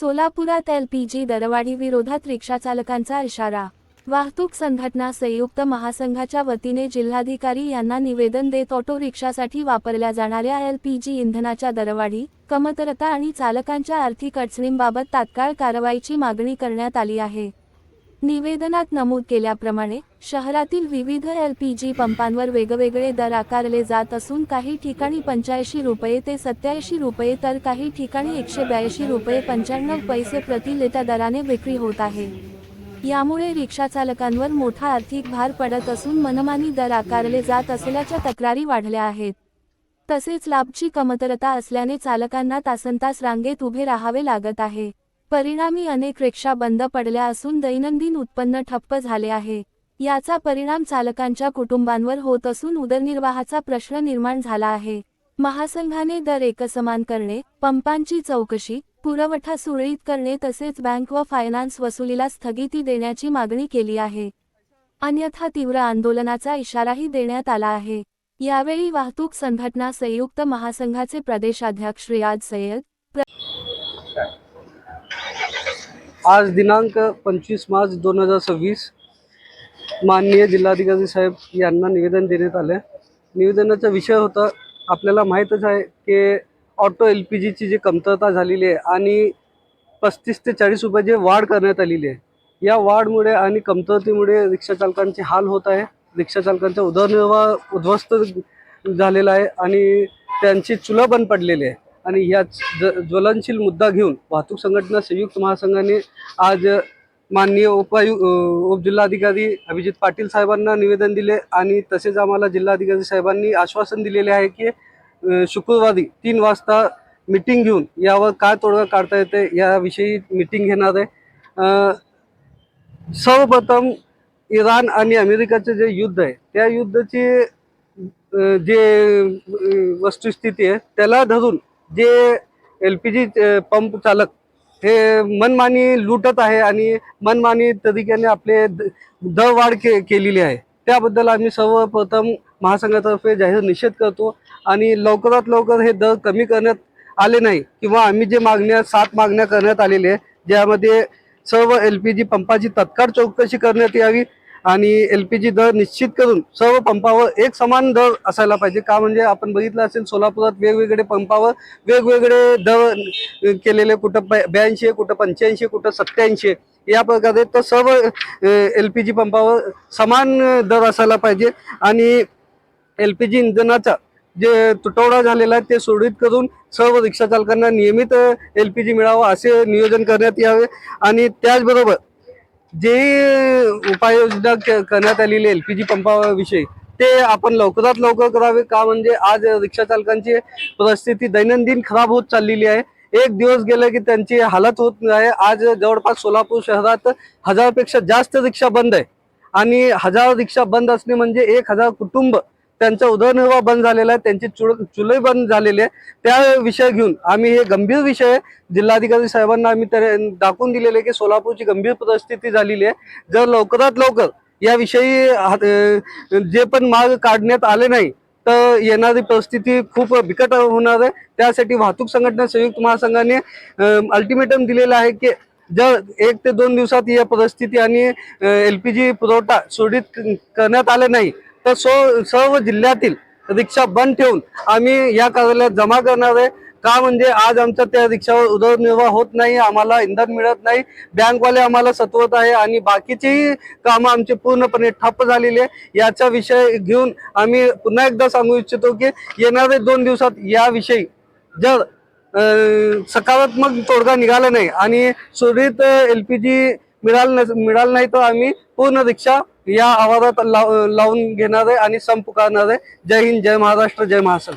सोलापुरात एलपीजी दरवाढी विरोधात रिक्षाचालकांचा इशारा। वाहतूक संघटना संयुक्त महासंघाच्या वतीने जिल्हाधिकारी यांना निवेदन देत ऑटो रिक्षासाठी वापरल्या जाणाऱ्या एलपीजी इंधनाच्या दरवाढी, कमतरता आणि चालकांच्या आर्थिक अडचणींबाबत तात्काळ कारवाईची मागणी करण्यात आली आहे। निवेदनात नमूद केल्याप्रमाणे शहरातील विविध एलपीजी पंपांवर वेगवेगळे दर आकारले जात असून काही ठिकाणी 85 रुपये ते 87 रुपये तर काही ठिकाणी 182 रुपये 95 पैसे प्रति लिटर दराने विक्री होत आहे। यामुळे रिक्षाचालकांवर मोठा आर्थिक भार पडत असून मनमानी दर आकारले जात असल्याच्या तक्रारी वाढल्या आहेत। तसेच लाभची कमतरता असल्याने चालकांना तासनतास रांगेत उभे राहावे लागत आहे। परिणामी अनेक रिक्षा बंद पडल्या असून दैनंदिन उत्पन्न ठप्प झाले आहे। याचा परिणाम चालकांच्या कुटुंबांवर होत असून उदरनिर्वाहाचा प्रश्न निर्माण झाला आहे। महासंघाने दर एकसमान करणे, पंपांची चौकशी, पुरवठा सुरळीत करणे तसेच बँक व फायनान्स वसुलीला स्थगिती देण्याची मागणी केली आहे। अन्यथा तीव्र आंदोलनाचा इशाराही देण्यात आला आहे। यावेळी वाहतूक संघटना संयुक्त महासंघाचे प्रदेशाध्यक्ष रियाज सय्यद, आज दिनांक 25 मार्च 2026 माननीय जिल्हाधिकारी साहेब यांना निवेदन देण्यात आले। निवेदनाचा विषय होता, आपल्याला माहीतच आहे की ऑटो एलपीजीची जी कमतरता झालेली आहे आणि 35 ते 40 रुपयाची वाढ करण्यात आलेली आहे। या वाढमुळे आणि कमतरतेमुळे रिक्षाचालकांचे हाल होत आहे। रिक्षाचालकांचा उदरनिर्वाह उद्ध्वस्त झालेला आहे आणि त्यांची चुला बंद पडलेली आहे। आणि याच ज्वलनशील मुद्दा घेऊन वाहतूक संघटना संयुक्त महासंघाने आज माननीय उपजिल्हाधिकारी अभिजित पाटील साहेबांना निवेदन दिले आणि तसेच आम्हाला जिल्हाधिकारी साहेबांनी आश्वासन दिलेले आहे की शुक्रवारी 3 वाजता मीटिंग घेऊन यावर काय तोडगा काढता येते याविषयी मीटिंग घेणार आहे। सर्वप्रथम इराण आणि अमेरिकाचे जे युद्ध आहे त्या युद्धाची जे वस्तुस्थिती आहे त्याला धरून जे एलपीजी पंप चालक हे मनमानी लुटत आहे आणि मनमानी तरीक्याने आपले दर वाढ केलेली आहे। त्याबद्दल आम्ही सर्वप्रथम महासंघातर्फे जाहीर निषेध करतो आणि लवकरात लवकर हे दर कमी करण्यात आले नाही किंवा आम्ही जे 7 मागण्या करण्यात आलेल्या आहे ज्यामध्ये सर्व एलपीजी पंपाची तत्काळ चौकशी करण्यात यावी आणि एलपीजी दर निश्चित करून सर्व पंपावर एक समान दर असायला पाहिजे। का म्हणजे आपण बघितलं असेल सोलापुरात वेगवेगळे पंपावर वेगवेगळे दर केलेले, कुठं 82, कुठं 85, कुठं 87 या प्रकारे। तर सर्व एलपीजी पंपावर समान दर असायला पाहिजे आणि एलपीजी इंधनाचा जे तुटवडा झालेला आहे ते सुरळीत करून सर्व रिक्षाचालकांना नियमित एलपीजी मिळावं असे नियोजन करण्यात यावे आणि त्याचबरोबर जे उपाययोजना करण्यात आलेली एलपीजी पंपाविषयी ते आपण लवकरात लवकर करावे। का म्हणजे आज रिक्षाचालकांची परिस्थिती दैनंदिन खराब होत चाललेली आहे। एक दिवस गेले की त्यांची हालत होत नाही। आज जवळपास सोलापूर शहरात 1000 पेक्षा जास्त रिक्षा बंद आहे आणि 1000 रिक्षा बंद असणे म्हणजे 1000 कुटुंब त्यांचा उदरनिर्वाह बंद झालेला आहे, त्यांची चुले बंद झालेले आहे। त्या विषय घेऊन आम्ही हे गंभीर विषय जिल्हाधिकारी साहेबांना आम्ही दाखवून दिलेले की सोलापूरची गंभीर परिस्थिती झालेली आहे। जर लवकरात लवकर याविषयी जे पण मार्ग काढण्यात आले नाही तर येणारी परिस्थिती खूप बिकट होणार आहे। त्यासाठी वाहतूक संघटना संयुक्त महासंघाने अल्टिमेटम दिलेला आहे की जर 1 ते 2 दिवसात या परिस्थिती आणि एलपीजी पुरवठा सुरळीत करण्यात आले नाही तर सर्व जिल्ह्यातील रिक्षा बंद ठेवून आम्ही या कार्यालयात जमा करणार आहे। का म्हणजे आज आमच्या त्या रिक्षावर उदरनिर्वाह होत नाही, आम्हाला इंधन मिळत नाही, बँकवाले आम्हाला सतवत आहे आणि बाकीचेही कामं आमचे पूर्णपणे ठप्प झालेले आहे। याचा विषय घेऊन आम्ही पुन्हा एकदा सांगू इच्छितो की येणारे 2 दिवसात याविषयी जर सकारात्मक तोडगा निघाला नाही आणि सुरळीत एलपीजी मिळालं नाही तर आम्ही पूर्ण रिक्षा या आवारात लावून घेणार आहे आणि संप पुकारणार आहे। जय हिंद, जय महाराष्ट्र, जय महासंघ।